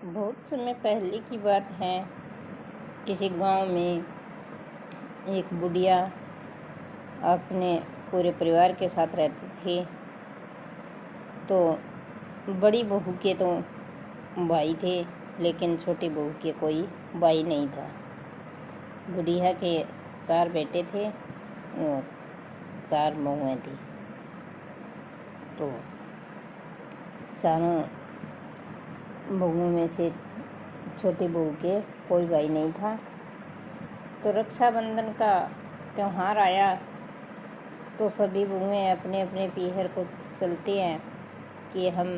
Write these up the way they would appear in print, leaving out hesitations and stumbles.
बहुत समय पहले की बात है। किसी गांव में एक बुढ़िया अपने पूरे परिवार के साथ रहती थी। तो बड़ी बहू के तो भाई थे, लेकिन छोटी बहू के कोई भाई नहीं था। बुढ़िया के 4 बेटे थे और 4 बहुएं थी। तो चारों बहुओं में से छोटी बहू के कोई भाई नहीं था। तो रक्षाबंधन का त्यौहार आया तो सभी बहुएं अपने अपने पीहर को चलती हैं कि हम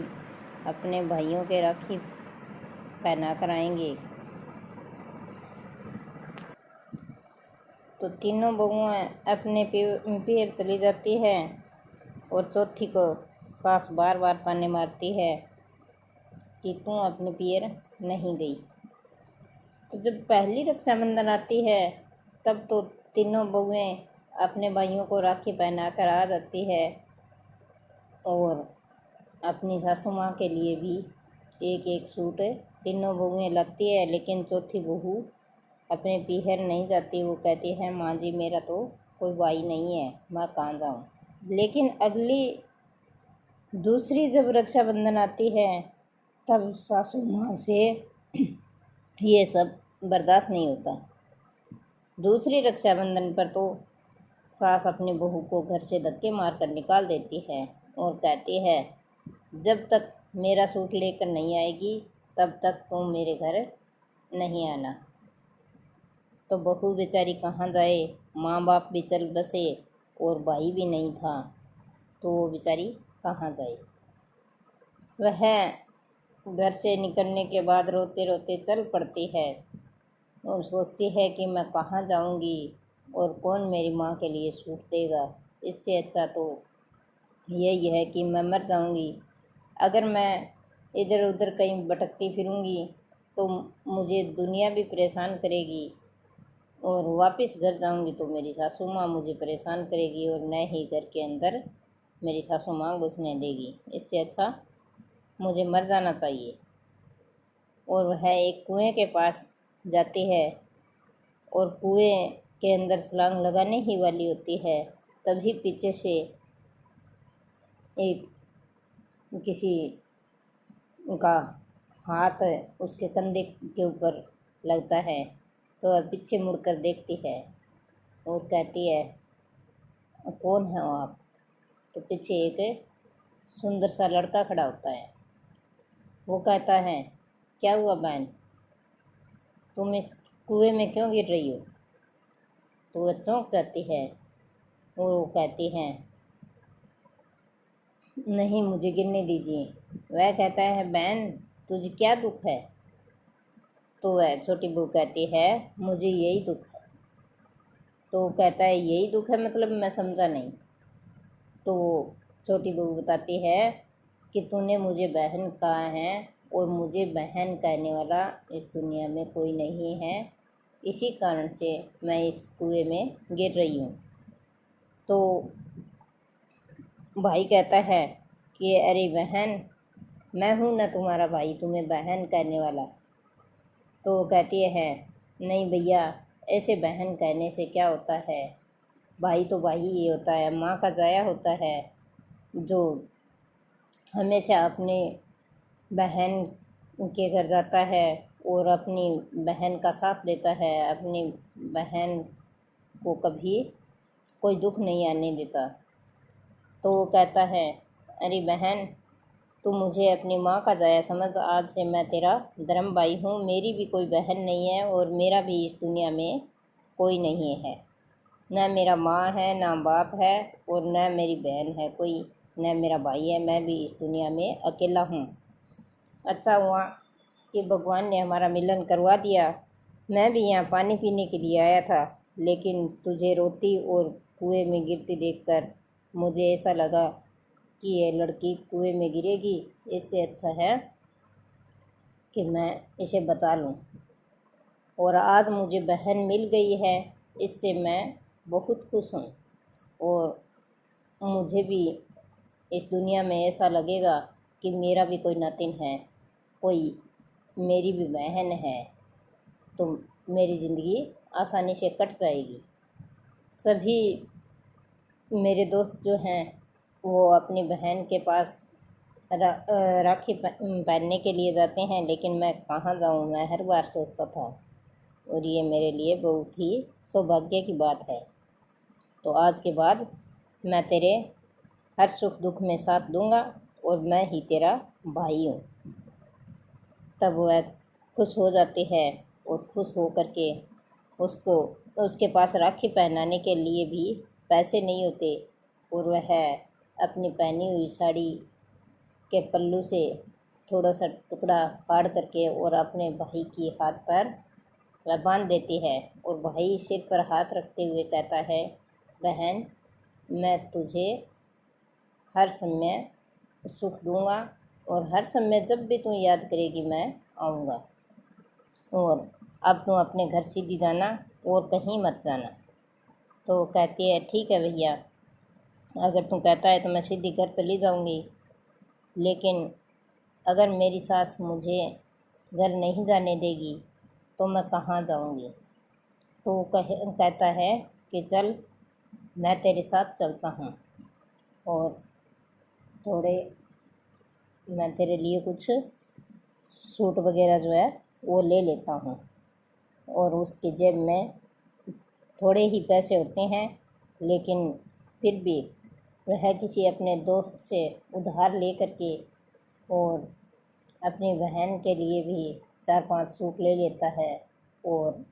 अपने भाइयों के राखी पहना कर आएंगे। तो तीनों बहुएं अपने पीहर चली जाती है और चौथी को सास बार बार ताने मारती है कि तू अपने पीहर नहीं गई। तो जब पहली रक्षाबंधन आती है तब तो तीनों बहुएं अपने भाइयों को राखी पहना कर आ जाती है और अपनी सासू माँ के लिए भी एक एक सूट तीनों बहुएं लाती है। लेकिन चौथी बहू अपने पीहर नहीं जाती। वो कहती है, माँ जी मेरा तो कोई भाई नहीं है, मैं कहाँ जाऊँ। लेकिन अगली दूसरी जब रक्षाबंधन आती है तब सासू माँ से ये सब बर्दाश्त नहीं होता। दूसरी रक्षाबंधन पर तो सास अपनी बहू को घर से धक्के मार कर निकाल देती है और कहती है, जब तक मेरा सूट लेकर नहीं आएगी तब तक तुम मेरे घर नहीं आना। तो बहू बेचारी कहाँ जाए, माँ बाप भी चल बसे और भाई भी नहीं था, तो वो बेचारी कहाँ जाए। वह घर से निकलने के बाद रोते रोते चल पड़ती है और सोचती है कि मैं कहाँ जाऊंगी और कौन मेरी माँ के लिए सूट देगा। इससे अच्छा तो यही है कि मैं मर जाऊंगी। अगर मैं इधर उधर कहीं भटकती फिरूंगी तो मुझे दुनिया भी परेशान करेगी और वापस घर जाऊंगी तो मेरी सासू माँ मुझे परेशान करेगी और न ही घर के अंदर मेरी सासू माँ घुसने देगी। इससे अच्छा मुझे मर जाना चाहिए। और वह एक कुएं के पास जाती है और कुएं के अंदर छलांग लगाने ही वाली होती है। तभी पीछे से एक किसी का हाथ उसके कंधे के ऊपर लगता है। तो वह पीछे मुड़कर देखती है और कहती है, कौन है आप। तो पीछे एक सुंदर सा लड़का खड़ा होता है। वो कहता है, क्या हुआ बहन, तुम इस कुएं में क्यों गिर रही हो। तो वह चौंक जाती है और वो कहती है, नहीं मुझे गिरने दीजिए। वह कहता है, बहन तुझे क्या दुख है। तो वह छोटी बहू कहती है, मुझे यही दुख है। तो वो कहता है, यही दुख है मतलब, मैं समझा नहीं। तो छोटी बहू बताती है कि तूने मुझे बहन कहा है और मुझे बहन कहने वाला इस दुनिया में कोई नहीं है, इसी कारण से मैं इस कुएं में गिर रही हूँ। तो भाई कहता है कि अरे बहन, मैं हूँ ना तुम्हारा भाई तुम्हें बहन कहने वाला। तो वो कहती है, नहीं भैया, ऐसे बहन कहने से क्या होता है, भाई तो भाई ही होता है। माँ का जाया होता है जो हमेशा अपने बहन के घर जाता है और अपनी बहन का साथ देता है, अपनी बहन को कभी कोई दुख नहीं आने देता। तो वो कहता है, अरे बहन, तू मुझे अपनी माँ का जाया समझ, आज से मैं तेरा धर्म भाई हूँ। मेरी भी कोई बहन नहीं है और मेरा भी इस दुनिया में कोई नहीं है। न मेरा माँ है, ना बाप है और न मेरी बहन है कोई, न मेरा भाई है। मैं भी इस दुनिया में अकेला हूँ। अच्छा हुआ कि भगवान ने हमारा मिलन करवा दिया। मैं भी यहाँ पानी पीने के लिए आया था, लेकिन तुझे रोती और कुएं में गिरती देखकर मुझे ऐसा लगा कि ये लड़की कुएं में गिरेगी, इससे अच्छा है कि मैं इसे बचा लूँ। और आज मुझे बहन मिल गई है, इससे मैं बहुत खुश हूँ और मुझे भी इस दुनिया में ऐसा लगेगा कि मेरा भी कोई नातिन है, कोई मेरी भी बहन है तो मेरी ज़िंदगी आसानी से कट जाएगी। सभी मेरे दोस्त जो हैं वो अपनी बहन के पास राखी पहनने के लिए जाते हैं, लेकिन मैं कहाँ जाऊँ, मैं हर बार सोचता था, और ये मेरे लिए बहुत ही सौभाग्य की बात है। तो आज के बाद मैं तेरे हर सुख दुख में साथ दूंगा और मैं ही तेरा भाई हूँ। तब वह खुश हो जाती है और खुश हो कर के उसको उसके पास राखी पहनाने के लिए भी पैसे नहीं होते, और वह अपनी पहनी हुई साड़ी के पल्लू से थोड़ा सा टुकड़ा फाड़ करके और अपने भाई की हाथ पर वह बांध देती है, और भाई सिर पर हाथ रखते हुए कहता है, बहन मैं तुझे हर समय सुख दूंगा और हर समय जब भी तू याद करेगी मैं आऊँगा, और अब तू अपने घर सीधी जाना और कहीं मत जाना। तो कहती है, ठीक है भैया, अगर तू कहता है तो मैं सीधी घर चली जाऊँगी, लेकिन अगर मेरी सास मुझे घर नहीं जाने देगी तो मैं कहाँ जाऊँगी। तो कहता है कि चल मैं तेरे साथ चलता हूँ, और थोड़े मैं तेरे लिए कुछ सूट वगैरह जो है वो ले लेता हूँ। और उसकी जेब में थोड़े ही पैसे होते हैं, लेकिन फिर भी वह किसी अपने दोस्त से उधार ले करके और अपनी बहन के लिए भी 4-5 सूट ले लेता है, और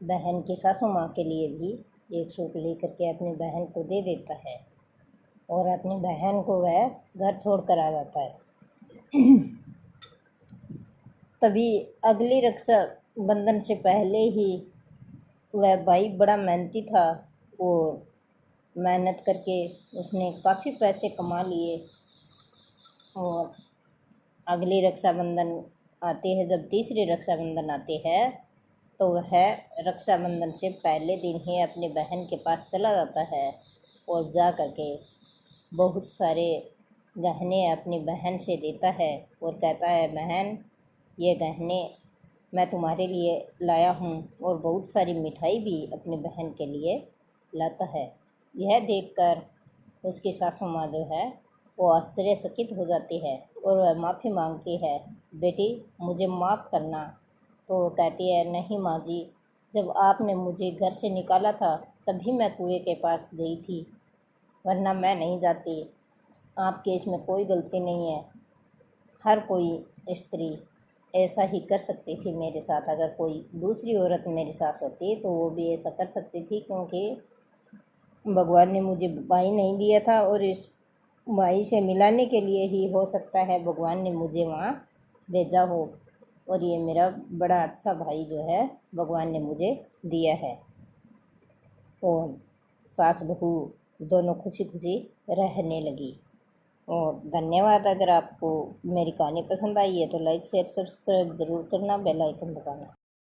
बहन की सासू माँ के लिए भी एक सूट ले करके अपनी बहन को दे देता है, और अपनी बहन को वह घर छोड़ कर आ जाता है। तभी अगली रक्षा बंधन से पहले ही वह भाई बड़ा मेहनती था, और मेहनत करके उसने काफ़ी पैसे कमा लिए, और अगली रक्षाबंधन आती है, जब तीसरी रक्षाबंधन आती है तो वह रक्षाबंधन से पहले दिन ही अपनी बहन के पास चला जाता है, और जा कर के बहुत सारे गहने अपनी बहन से देता है, और कहता है, बहन ये गहने मैं तुम्हारे लिए लाया हूँ, और बहुत सारी मिठाई भी अपनी बहन के लिए लाता है। यह देखकर उसकी सासू माँ जो है वो आश्चर्यचकित हो जाती है, और वह माफ़ी मांगती है, बेटी मुझे माफ़ करना। तो वो कहती है, नहीं माँ जी, जब आपने मुझे घर से निकाला था तभी मैं कुएं के पास गई थी, वरना मैं नहीं जाती। आपके इसमें कोई गलती नहीं है। हर कोई स्त्री ऐसा ही कर सकती थी मेरे साथ। अगर कोई दूसरी औरत मेरे साथ होती तो वो भी ऐसा कर सकती थी, क्योंकि भगवान ने मुझे भाई नहीं दिया था, और इस भाई से मिलाने के लिए ही हो सकता है भगवान ने मुझे वहाँ भेजा हो, और ये मेरा बड़ा अच्छा भाई जो है भगवान ने मुझे दिया है। और सास बहू दोनों खुशी खुशी रहने लगी। और धन्यवाद। अगर आपको मेरी कहानी पसंद आई है तो लाइक शेयर सब्सक्राइब ज़रूर करना, बेल आइकन दबाना।